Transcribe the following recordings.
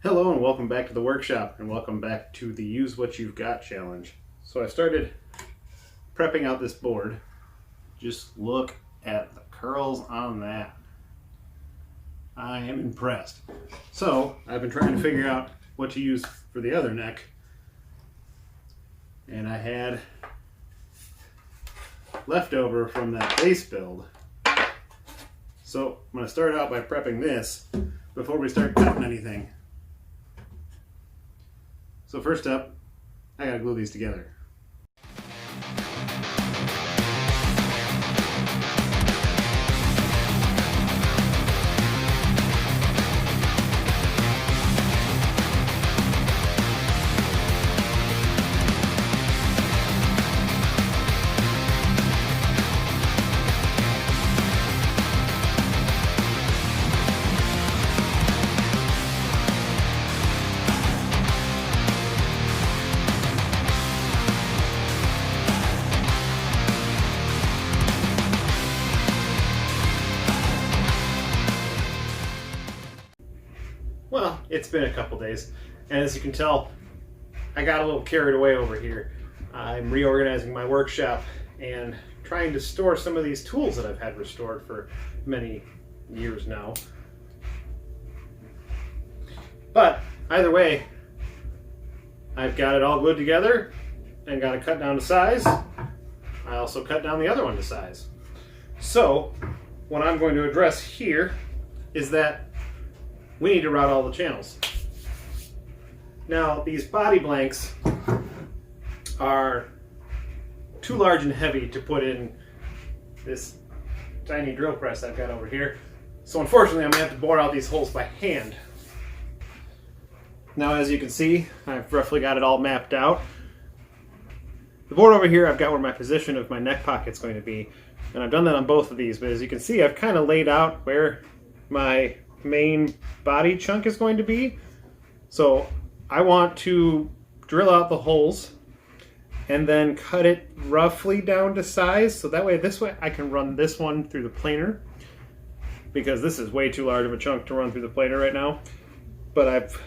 Hello and welcome back to the workshop, and welcome back to the Use What You've Got challenge. So I started prepping out this board. Just look at the curls on that. I am impressed. So I've been trying to figure out what to use for the other neck, and I had leftover from that base build. So I'm going to start out by prepping this before we start cutting anything. So first up, I gotta glue these together. Well, it's been a couple days, and as you can tell, I got a little carried away over here. I'm reorganizing my workshop and trying to store some of these tools that I've had restored for many years now. But either way, I've got it all glued together and got it cut down to size. I also cut down the other one to size. So what I'm going to address here is that we need to route all the channels. Now, these body blanks are too large and heavy to put in this tiny drill press I've got over here. So unfortunately, I'm gonna have to bore out these holes by hand. Now, as you can see, I've roughly got it all mapped out. The board over here, I've got where my position of my neck pocket's going to be, and I've done that on both of these, but as you can see, I've kind of laid out where my main body chunk is going to be. So I want to drill out the holes and then cut it roughly down to size, so that way I can run this one through the planer, because this is way too large of a chunk to run through the planer right now. But I've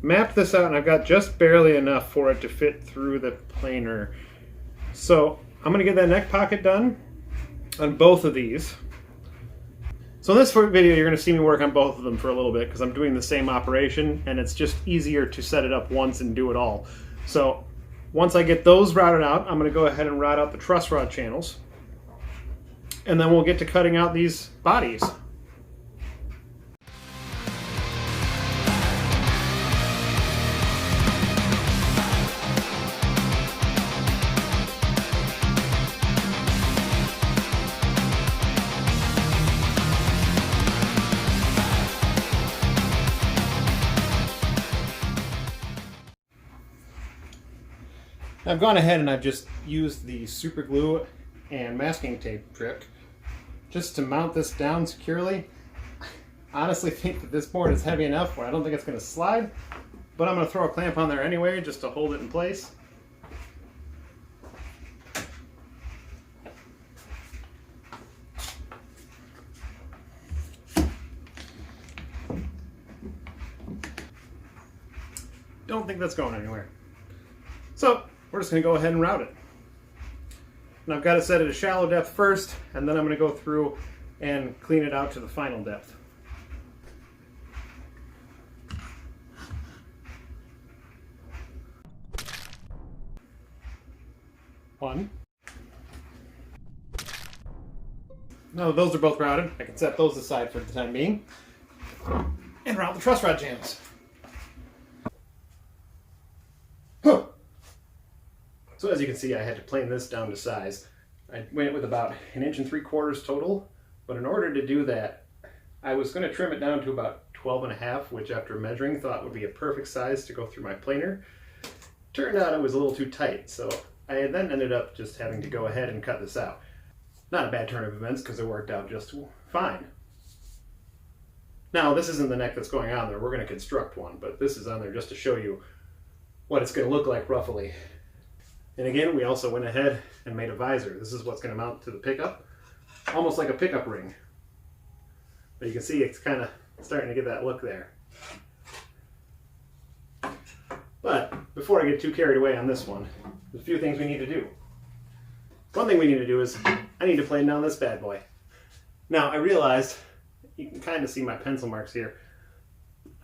mapped this out and I've got just barely enough for it to fit through the planer. So I'm going to get that neck pocket done on both of these. So in this video, you're going to see me work on both of them for a little bit because I'm doing the same operation and it's just easier to set it up once and do it all. So once I get those routed out, I'm going to go ahead and route out the truss rod channels, and then we'll get to cutting out these bodies. I've gone ahead and I've just used the super glue and masking tape trick just to mount this down securely. I honestly think that this board is heavy enough where I don't think it's going to slide, but I'm going to throw a clamp on there anyway just to hold it in place. Don't think that's going anywhere. So we're just going to go ahead and route it. And I've got it set at a shallow depth first, and then I'm going to go through and clean it out to the final depth. One. Now that those are both routed, I can set those aside for the time being and route the truss rod channels. So as you can see, I had to plane this down to size. I went with about 1.75 inches total, but in order to do that, I was going to trim it down to about 12.5, which after measuring thought would be a perfect size to go through my planer. Turned out it was a little too tight, so I then ended up just having to go ahead and cut this out. Not a bad turn of events because it worked out just fine. Now this isn't the neck that's going on there, we're going to construct one, but this is on there just to show you what it's going to look like roughly. And again, we also went ahead and made a visor. This is what's going to mount to the pickup, almost like a pickup ring. But you can see it's kind of starting to get that look there. before I get too carried away on this one, there's a few things we need to do. One thing we need to do is I need to plane down this bad boy. Now, I realized, you can kind of see my pencil marks here.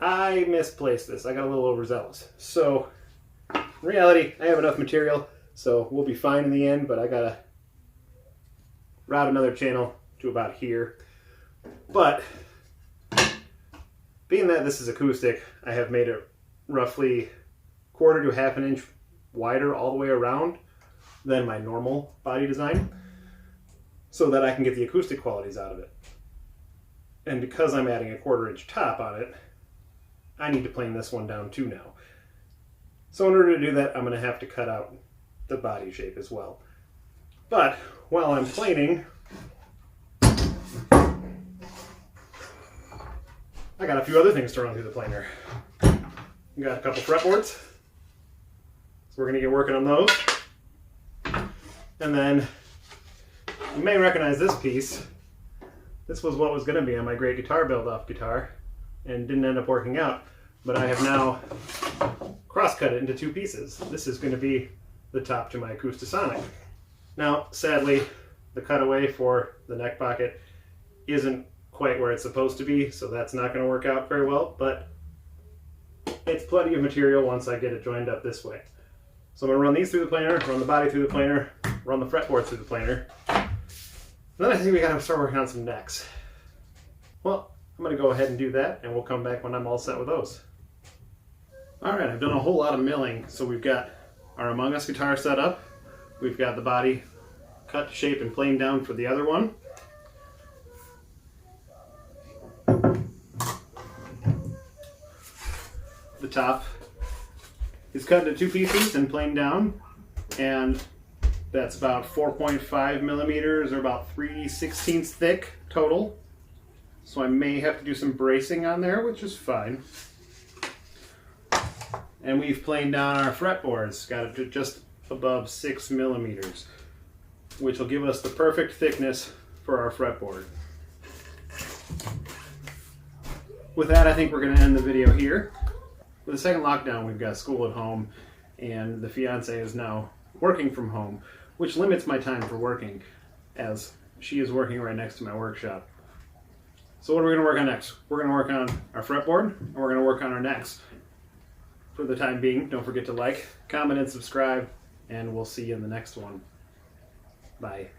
I misplaced this. I got a little overzealous. So, in reality, I have enough material, so we'll be fine in the end, but I gotta route another channel to about here. But, being that this is acoustic, I have made it roughly 1/4 to 1/2 inch wider all the way around than my normal body design, so that I can get the acoustic qualities out of it. And because I'm adding a 1/4 inch top on it, I need to plane this one down too now. So in order to do that, I'm going to have to cut out the body shape as well. But while I'm planing, I got a few other things to run through the planer. We got a couple fretboards, so we're going to get working on those. And then you may recognize this piece. This was what was going to be on my great guitar build-off guitar and didn't end up working out. But I have now cross-cut it into 2 pieces. This is going to be the top to my Acoustasonic. Now, sadly, the cutaway for the neck pocket isn't quite where it's supposed to be, so that's not going to work out very well, but it's plenty of material once I get it joined up this way. So I'm going to run these through the planer, run the body through the planer, run the fretboard through the planer. And then I think we got to start working on some necks. Well, I'm going to go ahead and do that, and we'll come back when I'm all set with those. Alright, I've done a whole lot of milling, so we've got our Among Us guitar set up. We've got the body cut to shape and planed down for the other one. The top is cut into 2 pieces and planed down, and that's about 4.5 millimeters or about 3/16 thick total. So I may have to do some bracing on there, which is fine. And we've planed down our fretboards, got it to just above 6 millimeters, which will give us the perfect thickness for our fretboard. With that, I think we're going to end the video here. With the second lockdown, we've got school at home, and the fiance is now working from home, which limits my time for working, as she is working right next to my workshop. So what are we going to work on next? We're going to work on our fretboard, and we're going to work on our necks. For the time being, don't forget to like, comment, and subscribe, and we'll see you in the next one. Bye.